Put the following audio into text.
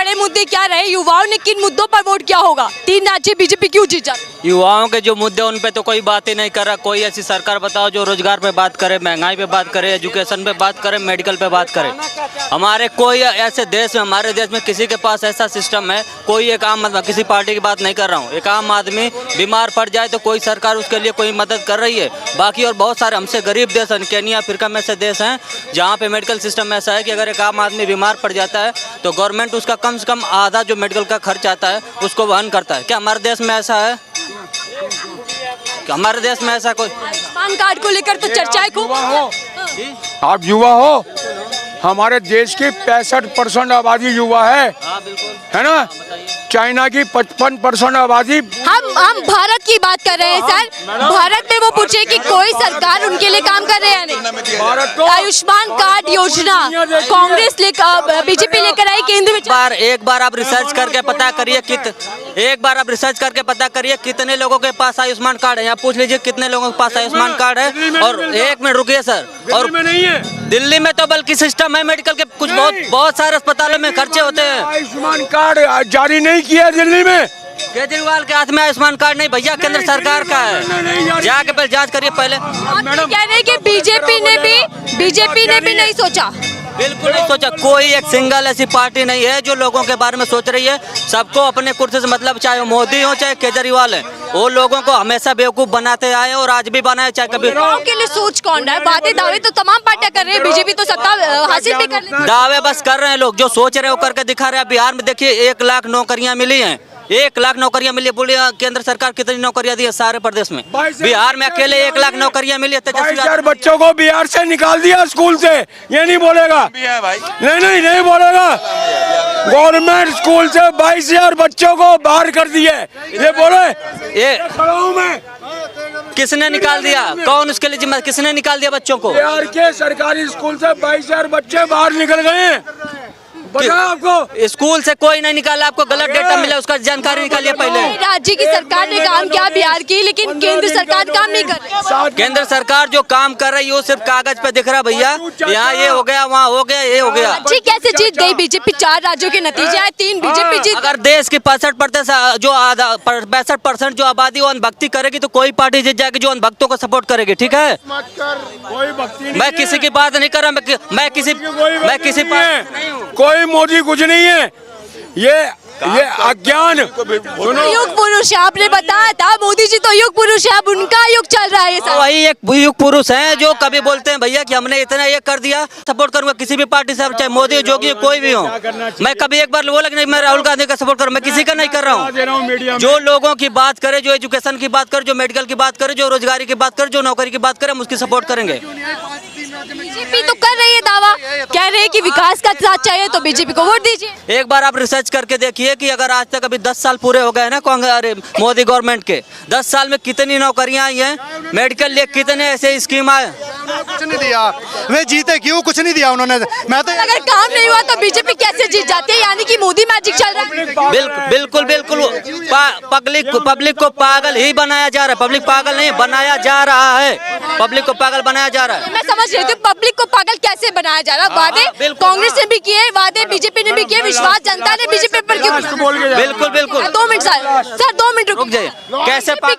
बड़े मुद्दे क्या रहे, युवाओं ने किन मुद्दों पर वोट किया होगा, 3 राज्य बीजेपी क्यों जीत जाती? युवाओं के जो मुद्दे उन पे तो कोई बात ही नहीं कर रहा। कोई ऐसी सरकार बताओ जो रोजगार पे बात करे, महंगाई पे बात करे, एजुकेशन पे बात करे, मेडिकल पे बात करे। हमारे कोई ऐसे देश में, हमारे देश में किसी के पास ऐसा सिस्टम है, कोई एक आम, मतलब किसी पार्टी की बात नहीं कर रहा हूँ, एक आम आदमी बीमार पड़ जाए तो कोई सरकार उसके लिए कोई मदद कर रही है। बाकी और बहुत सारे हमसे गरीब देश हैं, केन्या, अफ्रीका में से देश हैं जहाँ पे मेडिकल सिस्टम ऐसा है कि अगर एक आम आदमी बीमार पड़ जाता है तो गवर्नमेंट उसका कम से कम आधा जो मेडिकल का खर्च आता है उसको वहन करता है। क्या हमारे देश में ऐसा है? क्या हमारे देश में ऐसा कोई? आयुष्मान कार्ड को लेकर तो चर्चा है खूब। आप युवा हो, हमारे देश की 65% आबादी युवा है। हाँ बिल्कुल, है ना? चाइना की 55% आबादी। हम भारत की बात कर रहे हैं सर। भारत में वो पूछे कि कोई सरकार उनके लिए काम कर रहे हैं नहीं। भारत को आयुष्मान कार्ड योजना कांग्रेस लेकर, बीजेपी लेकर आई केंद्र में। एक बार आप रिसर्च करके पता करिए कितने लोगों के पास आयुष्मान कार्ड है। आप पूछ लीजिए कितने लोगों के पास आयुष्मान कार्ड है। और एक मिनट रुकिए सर, और में नहीं है। दिल्ली में तो बल्कि सिस्टम है मेडिकल के, कुछ बहुत सारे अस्पतालों में खर्चे होते हैं। आयुष्मान कार्ड जारी नहीं किया दिल्ली में। केजरीवाल के हाथ में आयुष्मान कार्ड नहीं भैया, केंद्र सरकार का है। जाके पहले जांच करिए पहले। कह रहे हैं कि बीजेपी ने भी नहीं सोचा। बिल्कुल नहीं सोचा। कोई एक सिंगल ऐसी पार्टी नहीं है जो लोगों के बारे में सोच रही है। सबको अपने कुर्सी से मतलब, चाहे मोदी हो चाहे केजरीवाल है, वो लोगों को हमेशा बेवकूफ बनाते आए और आज भी बनाए। चाहे कभी के लिए सोच कौन रहा है? वादे दावे तो तमाम पार्टियां कर रही है, बीजेपी तो सत्ता हासिल भी कर ली। दावे बस कर रहे हैं लोग, जो सोच रहे हो करके दिखा रहे हैं। बिहार में देखिए 1 लाख नौकरियां मिली हैं, 1 लाख नौकरियां मिली। बोलिए केंद्र सरकार कितनी नौकरियां दी है सारे प्रदेश में? बिहार में अकेले 1 लाख नौकरियां मिली है। 22,000 बच्चों को बिहार से निकाल दिया स्कूल से। ये नहीं बोलेगा? नहीं बोलेगा। गवर्नमेंट स्कूल से 22,000 बच्चों को बाहर कर दिए। ये बोले ये किसने निकाल दिया? कौन उसके लिए जिम्मेदार? किसने निकाल दिया बच्चों को? बिहार के सरकारी स्कूल से 22,000 बच्चे बाहर निकल गए। बताओ आपको, स्कूल से कोई नहीं निकाला। आपको गलत डेटा मिला, उसका जानकारी निकालिए पहले। राज्य की सरकार ने काम किया बिहार की, लेकिन केंद्र सरकार काम नहीं कर रही। केंद्र सरकार जो काम कर रही है वो सिर्फ कागज पे दिख रहा भैया। यहाँ ये हो गया, वहाँ हो गया, ये हो गया। जी कैसे जीत गई बीजेपी? 4 राज्यों के नतीजे आए, 3 बीजेपी जीत। अगर देश की 65% जो आबादी वो अनभक्ति करेगी तो कोई पार्टी जीत जाएगी जो अनभक्तों को सपोर्ट करेगी। ठीक है, मैं किसी की बात नहीं कर रहा। मैं किसी कोई मोदी कुछ नहीं है। ये अज्ञान। युग पुरुष है, आपने बताया था मोदी जी तो युग पुरुष है, अब उनका युग चल रहा है। वही एक युग पुरुष है जो कभी बोलते हैं भैया कि हमने इतना ये कर दिया, सपोर्ट करूंगा किसी भी पार्टी से, चाहे मोदी जोगी कोई भी हो। मैं कभी एक बार बोला कि नहीं मैं राहुल गांधी का सपोर्ट करूँ, मैं किसी का नहीं कर रहा हूँ। जो लोगों की बात करे, जो एजुकेशन की बात करे, जो मेडिकल की बात करे, जो रोजगारी की बात करे, जो नौकरी की बात करे, हम उसकी सपोर्ट करेंगे। बीजेपी तो कर रही है दावा, कह रहे हैं कि विकास का साथ चाहिए तो बीजेपी को वोट दीजिए। एक बार आप रिसर्च करके देखिए कि अगर आज तक अभी 10 साल पूरे हो गए ना कांग्रेस मोदी गवर्नमेंट के, 10 साल में कितनी नौकरियां आई हैं, मेडिकल लिए कितने ऐसे स्कीम आए। कुछ नहीं दिया, वे जीते क्यों? कुछ नहीं दिया उन्होंने। मैं तो अगर काम नहीं हुआ तो बीजेपी कैसे जीत जाती है? यानी कि मोदी मैजिक चल रहा है। बिल्कुल पब्लिक को पागल ही बनाया जा रहा है। पब्लिक पागल नहीं बनाया जा रहा है, पब्लिक को पागल बनाया जा रहा है। मैं समझ रही थी पब्लिक को पागल कैसे बनाया जा रहा है। वादे कांग्रेस ने भी किए, वादे बीजेपी ने भी किए, विश्वास जनता ने बीजेपी पर क्यों? बिल्कुल 2 मिनट सर 2 मिनट रुक जाइए। कैसे